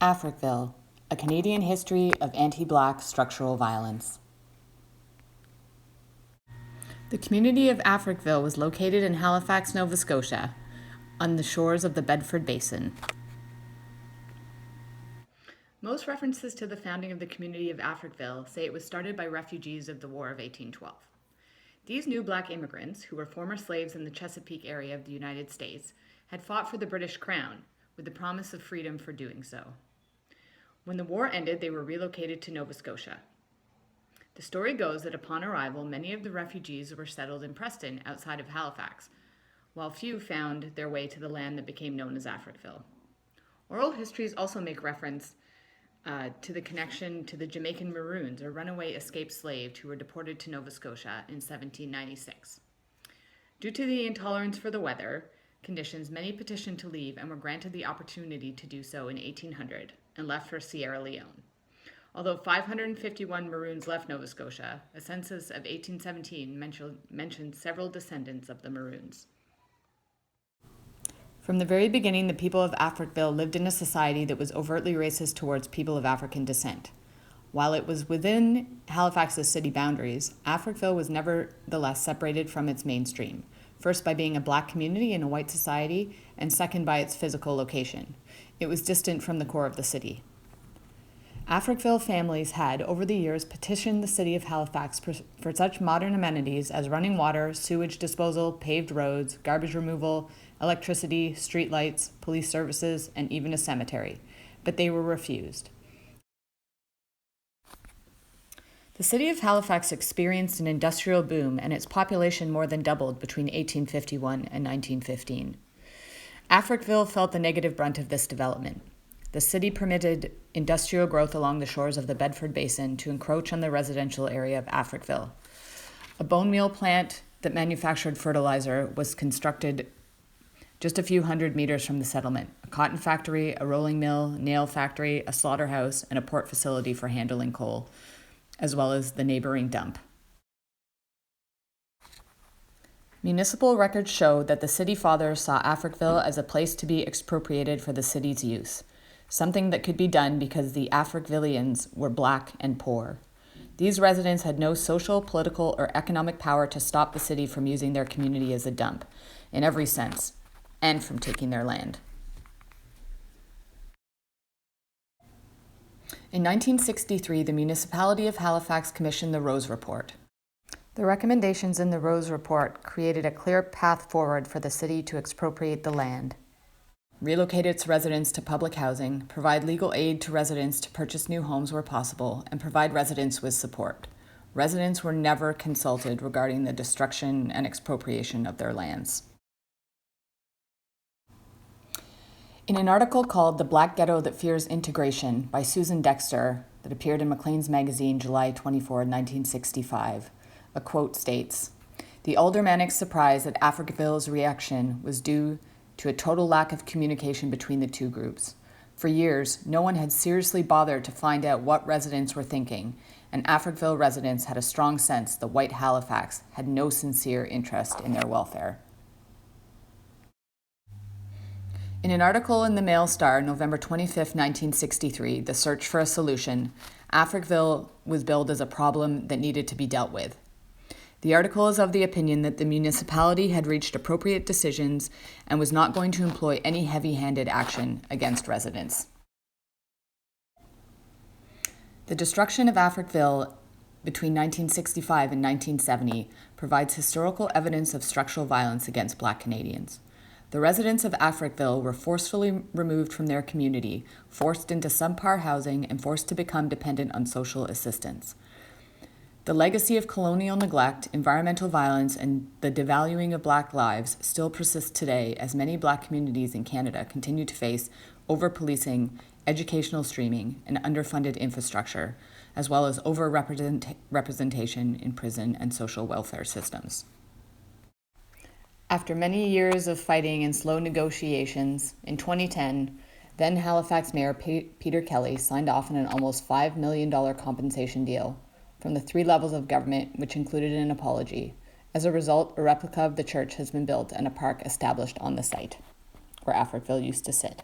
Africville, a Canadian history of anti-Black structural violence. The community of Africville was located in Halifax, Nova Scotia, on the shores of the Bedford Basin. Most references to the founding of the community of Africville say it was started by refugees of the War of 1812. These new Black immigrants, who were former slaves in the Chesapeake area of the United States, had fought for the British Crown, with the promise of freedom for doing so. When the war ended, they were relocated to Nova Scotia. The story goes that upon arrival, many of the refugees were settled in Preston, outside of Halifax, while few found their way to the land that became known as Africville. Oral histories also make reference to the connection to the Jamaican Maroons, or runaway escaped slaves who were deported to Nova Scotia in 1796. Due to the intolerance for the weather conditions, many petitioned to leave and were granted the opportunity to do so in 1800 and left for Sierra Leone. Although 551 Maroons left Nova Scotia, a census of 1817 mentioned several descendants of the Maroons. From the very beginning, the people of Africville lived in a society that was overtly racist towards people of African descent. While it was within Halifax's city boundaries, Africville was nevertheless separated from its mainstream, first by being a Black community in a white society, and second by its physical location. It was distant from the core of the city. Africville families had, over the years, petitioned the city of Halifax for such modern amenities as running water, sewage disposal, paved roads, garbage removal, electricity, streetlights, police services, and even a cemetery, but they were refused. The city of Halifax experienced an industrial boom, and its population more than doubled between 1851 and 1915. Africville felt the negative brunt of this development. The city permitted industrial growth along the shores of the Bedford Basin to encroach on the residential area of Africville. A bone meal plant that manufactured fertilizer was constructed just a few hundred meters from the settlement. A cotton factory, a rolling mill, nail factory, a slaughterhouse, and a port facility for handling coal, as well as the neighboring dump. Municipal records show that the city fathers saw Africville as a place to be expropriated for the city's use, something that could be done because the Africvillians were Black and poor. These residents had no social, political, or economic power to stop the city from using their community as a dump, in every sense, and from taking their land. In 1963, the municipality of Halifax commissioned the Rose Report. The recommendations in the Rose Report created a clear path forward for the city to expropriate the land, relocate its residents to public housing, provide legal aid to residents to purchase new homes where possible, and provide residents with support. Residents were never consulted regarding the destruction and expropriation of their lands. In an article called The Black Ghetto That Fears Integration by Susan Dexter that appeared in Maclean's magazine July 24, 1965, a quote states, "The aldermanic surprise at Africville's reaction was due to a total lack of communication between the two groups. For years, no one had seriously bothered to find out what residents were thinking, and Africville residents had a strong sense that white Halifax had no sincere interest in their welfare." In an article in the Mail Star, November 25, 1963, The Search for a Solution, Africville was billed as a problem that needed to be dealt with. The article is of the opinion that the municipality had reached appropriate decisions and was not going to employ any heavy-handed action against residents. The destruction of Africville between 1965 and 1970 provides historical evidence of structural violence against Black Canadians. The residents of Africville were forcefully removed from their community, forced into subpar housing, and forced to become dependent on social assistance. The legacy of colonial neglect, environmental violence, and the devaluing of Black lives still persists today as many Black communities in Canada continue to face over-policing, educational streaming, and underfunded infrastructure, as well as over-representation in prison and social welfare systems. After many years of fighting and slow negotiations, in 2010, then Halifax Mayor Peter Kelly signed off on an almost $5 million compensation deal from the three levels of government, which included an apology. As a result, a replica of the church has been built and a park established on the site where Africville used to sit.